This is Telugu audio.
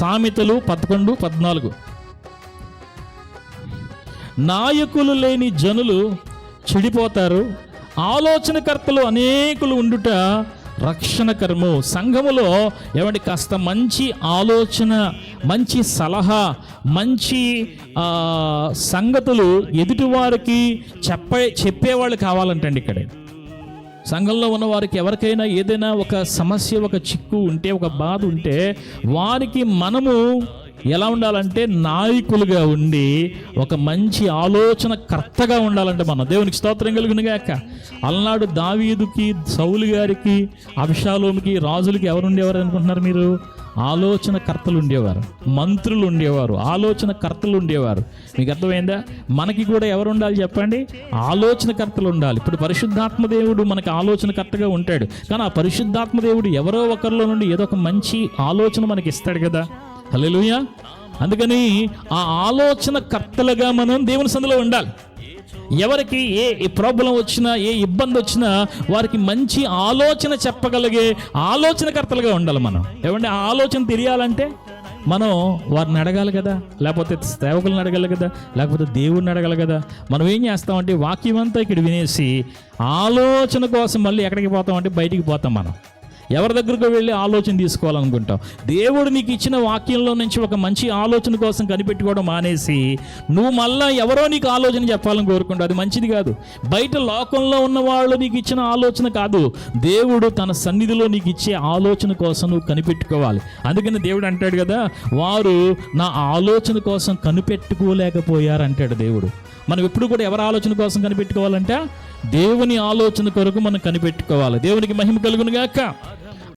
సామెతలు 11:14. నాయకులు లేని జనులు చెడిపోతారు, ఆలోచనకర్తలు అనేకులు ఉండుట రక్షణకరము. సంఘములో ఏమంటే కాస్త మంచి ఆలోచన, మంచి సలహా, మంచి సంగతులు ఎదుటివారికి చెప్పేవాళ్ళు కావాలంటండి. ఇక్కడ సంఘంలో ఉన్న వారికి ఎవరికైనా ఏదైనా ఒక సమస్య, ఒక చిక్కు ఉంటే, ఒక బాధ ఉంటే వారికి మనము ఎలా ఉండాలంటే నాయకులుగా ఉండి ఒక మంచి ఆలోచన కర్తగా ఉండాలంటే మనం. దేవునికి స్తోత్రం కలుగునుగాక. అలనాడు దావీదుకి, సౌలు గారికి, అబ్షాలోముకి, రాజులకి ఎవరు ఉండేవారు అనుకుంటున్నారు మీరు? ఆలోచన కర్తలు ఉండేవారు, మంత్రులు ఉండేవారు, ఆలోచన కర్తలు ఉండేవారు. మీకు అర్థమైందా? మనకి కూడా ఎవరు ఉండాలి చెప్పండి? ఆలోచన కర్తలు ఉండాలి. ఇప్పుడు పరిశుద్ధాత్మ దేవుడు మనకి ఆలోచన కర్తగా ఉంటాడు, కానీ ఆ పరిశుద్ధాత్మ దేవుడు ఎవరో ఒకరిలో నుండి ఏదో ఒక మంచి ఆలోచన మనకి ఇస్తాడు కదా. హల్లెలూయా. అందుకని ఆ ఆలోచన కర్తలుగా మనం దేవుని సన్నిధిలో ఉండాలి. ఎవరికి ఏ ప్రాబ్లం వచ్చినా, ఏ ఇబ్బంది వచ్చినా వారికి మంచి ఆలోచన చెప్పగలిగే ఆలోచనకర్తలుగా ఉండాలి మనం. ఏమంటే ఆ ఆలోచన తెలియాలంటే మనం వారిని అడగాలి కదా, లేకపోతే సేవకులను అడగాలి కదా, లేకపోతే దేవుడిని అడగాలి కదా. మనం ఏం చేస్తామంటే వాక్యం అంతా ఇక్కడ వినేసి ఆలోచన కోసం మళ్ళీ ఎక్కడికి పోతామంటే బయటికి పోతాం. మనం ఎవరి దగ్గరకు వెళ్ళి ఆలోచన తీసుకోవాలనుకుంటాం. దేవుడు నీకు ఇచ్చిన వాక్యంలో నుంచి ఒక మంచి ఆలోచన కోసం కనిపెట్టుకోవడం మానేసి నువ్వు మళ్ళీ ఎవరో నీకు ఆలోచన చెప్పాలని కోరుకుంటావు. అది మంచిది కాదు. బయట లోకంలో ఉన్న వాళ్ళు నీకు ఇచ్చిన ఆలోచన కాదు, దేవుడు తన సన్నిధిలో నీకు ఇచ్చే ఆలోచన కోసం నువ్వు కనిపెట్టుకోవాలి. అందుకని దేవుడు అంటాడు కదా, వారు నా ఆలోచన కోసం కనిపెట్టుకోలేకపోయారు అంటాడు దేవుడు. మనం ఎప్పుడు కూడా ఎవరి ఆలోచన కోసం కనిపెట్టుకోవాలంటే దేవుని ఆలోచన కొరకు మనం కనిపెట్టుకోవాలి. దేవునికి మహిమ కలుగును గాక.